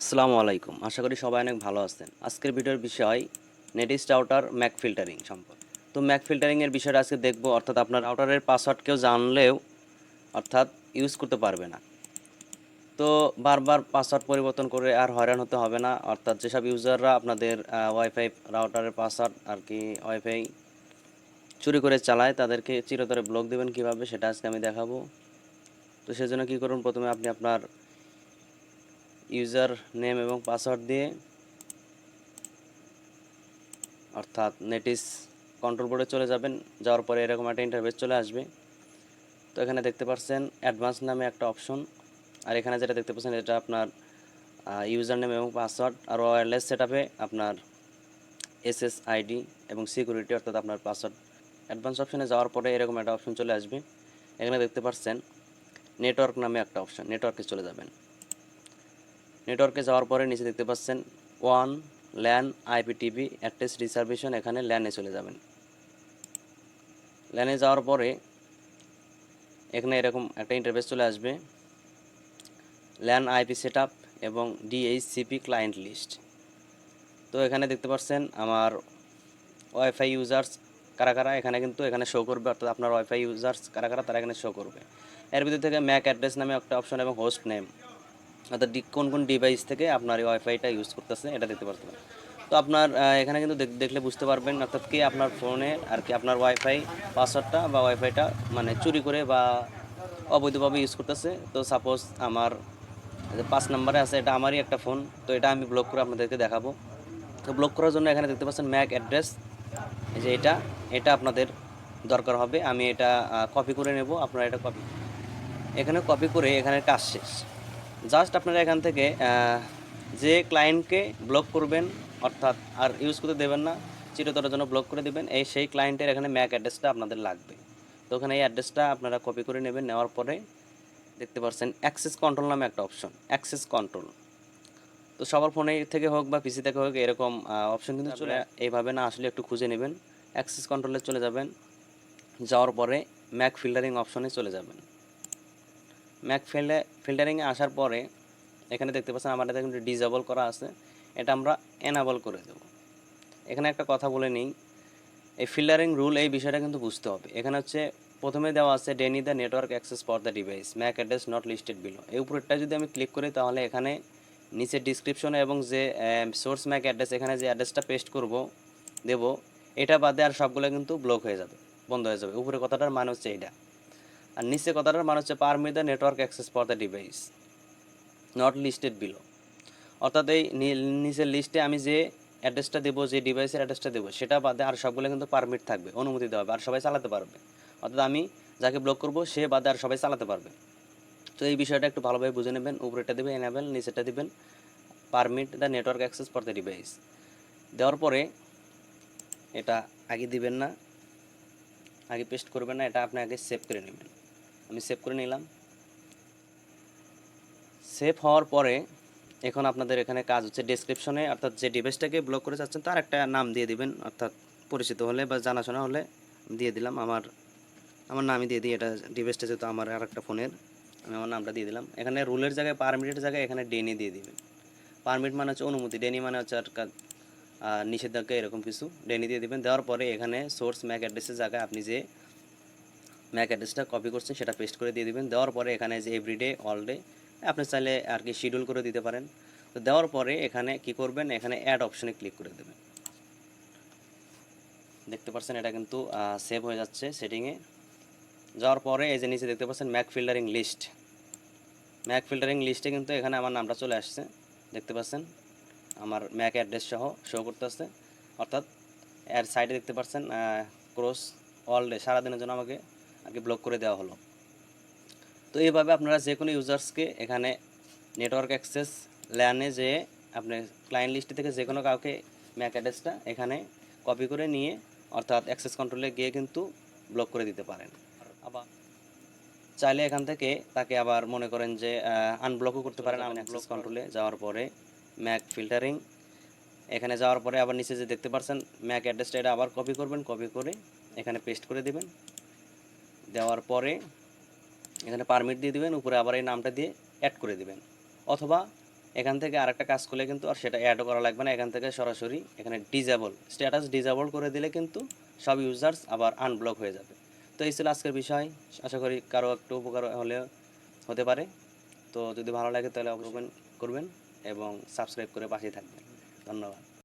আসসালামু আলাইকুম। আশা করি সবাই অনেক ভালো আছেন। আজকের ভিডিওর বিষয় নেটিস রাউটার ম্যাক ফিল্টারিং সম্পর্কে। তো ম্যাক ফিল্টারিং এর বিষয়টা আজকে দেখব, অর্থাৎ আপনার রাউটারের পাসওয়ার্ড কেউ জানলেও অর্থাৎ ইউজ করতে পারবে না। তো বারবার পাসওয়ার্ড পরিবর্তন করে আর হয়রান হতে হবে না। অর্থাৎ যেসব ইউজাররা আপনাদের ওয়াইফাই রাউটারের পাসওয়ার্ড আর কি ওয়াইফাই চুরি করে চালায় তাদেরকে চিরতরে ব্লক দেবেন কিভাবে সেটা আজকে আমি দেখাবো। তো সেজন্য কি করুন, প্রথমে আপনি আপনার ইউজার নেম এবং পাসওয়ার্ড দিয়ে অর্থাৎ নেটিস কন্ট্রোল বোর্ডে চলে যাবেন। যাওয়ার পরে এরকম একটা ইন্টারফেস চলে আসবে। তো এখানে দেখতে পাচ্ছেন অ্যাডভান্স নামে একটা অপশন, আর এখানে যেটা দেখতে পাচ্ছেন এটা আপনার ইউজার নেম এবং পাসওয়ার্ড, আর ওয়্যারলেস সেটআপে আপনার এসএসআইডি এবং সিকিউরিটি অর্থাৎ আপনার পাসওয়ার্ড। অ্যাডভান্স অপশনে যাওয়ার পরে এরকম একটা অপশন চলে আসবে। এখানে দেখতে পাচ্ছেন নেটওয়ার্ক নামে একটা অপশন, নেটওয়ার্কে চলে যাবেন। নেটওয়ার্কে যাওয়ার পরে নিচে দেখতে পাচ্ছেন one LAN IPTV address reservation, এখানে ল্যানে চলে যাবেন। ল্যানে যাওয়ার পরে এখানে এরকম একটা ইন্টারফেস চলে আসবে, ল্যান আইপি সেটআপ এবং ডিএইচসিপি ক্লায়েন্ট লিস্ট। তো এখানে দেখতে পাচ্ছেন আমার ওয়াইফাই ইউজার্স কারা কারা এখানে কিন্তু এখানে শো করবে, অর্থাৎ আপনার ওয়াইফাই ইউজার্স কারা কারা তারা এখানে শো করবে। এর ভিতর থেকে ম্যাক অ্যাড্রেস নামে একটা অপশন এবং হোস্ট নেম, অর্থাৎ কোন কোন ডিভাইস থেকে আপনার এই ওয়াইফাইটা ইউজ করতেছে এটা দেখতে পারবেন। তো আপনার এখানে কিন্তু দেখলে বুঝতে পারবেন, অর্থাৎ কি আপনার ফোনে আর কি আপনার ওয়াইফাই পাসওয়ার্ডটা বা ওয়াইফাইটা মানে চুরি করে বা অবৈধভাবে ইউজ করতেছে। তো সাপোজ আমার 5 নম্বরে আছে, এটা আমারই একটা ফোন, তো এটা আমি ব্লক করে আপনাদেরকে দেখাবো। তো ব্লক করার জন্য এখানে দেখতে পাচ্ছেন ম্যাক অ্যাড্রেস, এই যে এটা আপনাদের দরকার হবে। আমি এটা কপি করে নেব, আপনারা এটা কপি এখানে কপি করে এখানে কাজ শেষ। জাস্ট আপনারা এখান থেকে যে ক্লায়েন্টকে ব্লক করবেন অর্থাৎ আর ইউজ করতে দেবেন না, চিরতরের জন্য ব্লক করে দেবেন, সেই ক্লায়েন্টের এখানে ম্যাক অ্যাড্রেসটা আপনাদের লাগবে। তো ওখানে এই অ্যাড্রেসটা আপনারা কপি করে নেবেন। নেওয়ার পরে দেখতে পাচ্ছেন অ্যাক্সেস কন্ট্রোল নামে একটা অপশন, অ্যাক্সেস কন্ট্রোল। তো সবার ফোনে থেকে হোক বা পিসি থেকে হোক এরকম অপশন কিন্তু চলে এইভাবে না, আসলে একটু খুঁজে নেবেন। অ্যাক্সেস কন্ট্রোলে চলে যাবেন, যাওয়ার পরে ম্যাক ফিল্টারিং অপশনে চলে যাবেন। ম্যাক ফিল্টারিংয়ে আসার পরে এখানে দেখতে পাচ্ছেন আমার এটা কিন্তু ডিসেবল করা আছে, এটা আমরা এনাবল করে দেব। এখানে একটা কথা বলে নিই, এই ফিল্টারিং রুল এই বিষয়টা কিন্তু বুঝতে হবে। এখানে হচ্ছে প্রথমে দেওয়া আছে Denny the network access for the device Mac address not listed below. এই উপরেরটা যদি আমি ক্লিক করি তাহলে এখানে নিচে ডিসক্রিপশনে এবং যে সোর্স ম্যাক অ্যাড্রেস এখানে যে অ্যাড্রেসটা পেস্ট করব দেব, এটা বাদে আর সবগুলো কিন্তু ব্লক হয়ে যাবে, বন্ধ হয়ে যাবে। উপরে কথাটার মানে হচ্ছে এইটা, আর নিচে কথাটার মানে হচ্ছে permit the network access for the device not listed below. অর্থাৎ এই নিচের লিস্টে আমি যে অ্যাড্রেসটা দেবো, যে ডিভাইসের অ্যাড্রেসটা দেবো, সেটা বাদে আর সবগুলো কিন্তু পারমিট থাকবে, অনুমতি দেওয়া হবে, আর সবাই চালাতে পারবে। অর্থাৎ আমি যাকে ব্লক করব সে বাদে আর সবাই চালাতে পারবে। তো এই বিষয়টা একটু ভালোভাবে বুঝে নেবেন। উপরেটা দেবেন এনেবেল, নিচেটা দেবেন permit the network access for the device. দেওয়ার পরে এটা আগে দিবেন না, আগে পেস্ট করবেন না, এটা আপনি আগে সেভ করে নেবেন। আমি সেভ করে নিলাম। সেভ হওয়ার পরে এখন আপনাদের এখানে কাজ হচ্ছে ডেসক্রিপশনে, অর্থাৎ যে ডিভাইসটাকে ব্লক করে যাচ্ছেন তার একটা নাম দিয়ে দিবেন, অর্থাৎ পরিচিত হলে বা জানাশোনা হলে দিয়ে দিলাম। আমার নামই দিয়ে দিই, এটা ডিভাইসটা যেহেতু আমার আর একটা ফোনের, আমি আমার নামটা দিয়ে দিলাম। এখানে রুলের জায়গায় পারমিটের জায়গায় এখানে ডেনি দিয়ে দিবেন। পারমিট মানে হচ্ছে অনুমতি, ডেনি মানে হচ্ছে আর নিষেধাজ্ঞা এরকম কিছু, ডেনি দিয়ে দিবেন। দেওয়ার পরে এখানে সোর্স ম্যাক অ্যাড্রেসের জায়গায় আপনি যে ম্যাক অ্যাড্রেসটা কপি করছেন সেটা পেস্ট করে দিয়ে দিবেন। দেওয়ার পরে এখানে যে এভরিডে অল ডে আপনি চাইলে আর কি শিডিউল করে দিতে পারেন। তো দেওয়ার পরে এখানে কি করবেন, এখানে অ্যাড অপশনে ক্লিক করে দেবেন। দেখতে পাচ্ছেন এটা কিন্তু সেভ হয়ে যাচ্ছে সেটিংয়ে। যাওয়ার পরে এই যে নিচে দেখতে পাচ্ছেন MAC filtering list, MAC filtering লিস্টে কিন্তু এখানে আমার নামটা চলে আসছে, দেখতে পাচ্ছেন আমার ম্যাক অ্যাড্রেস সহ শো করতেছে। অর্থাৎ এর সাইডে দেখতে পাচ্ছেন ক্রস অল ডে, সারাদিনের জন্য আমাকে আর কি ব্লক করে দেওয়া হলো। তো এইভাবে আপনারা যে কোনো ইউজার্সকে এখানে নেটওয়ার্ক অ্যাক্সেস ল্যানে যে আপনি ক্লায়েন্ট লিস্ট থেকে যে কোনো কাউকে ম্যাক অ্যাড্রেসটা এখানে কপি করে নিয়ে অর্থাৎ অ্যাক্সেস কন্ট্রোলে গিয়ে কিন্তু ব্লক করে দিতে পারেন। আবার চাইলে এখান থেকে তাকে আবার মনে করেন যে আনব্লকও করতে পারেন। অ্যাক্সেস কন্ট্রোলে যাওয়ার পরে ম্যাক ফিল্টারিং, এখানে যাওয়ার পরে আবার নিচে যে দেখতে পাচ্ছেন ম্যাক অ্যাড্রেসটা, এটা আবার কপি করবেন, কপি করে এখানে পেস্ট করে দেবেন। দেওয়ার পরে এখানে পারমিট দিয়ে দিবেন, উপরে আবার এই নামটা দিয়ে অ্যাড করে দিবেন। অথবা এখান থেকে আরেকটা কাজ করলে কিন্তু আর সেটা অ্যাডও করা লাগবে না, এখান থেকে সরাসরি এখানে ডিজেবল স্ট্যাটাস ডিজেবল করে দিলে কিন্তু সব ইউজার্স আবার আনব্লক হয়ে যাবে। তো এই ছিল আজকের বিষয়, আশা করি কারো একটু উপকার হলে হতে পারে। তো যদি ভালো লাগে তাহলে অবশ্যই করবেন এবং সাবস্ক্রাইব করে পাশেই থাকবেন। ধন্যবাদ।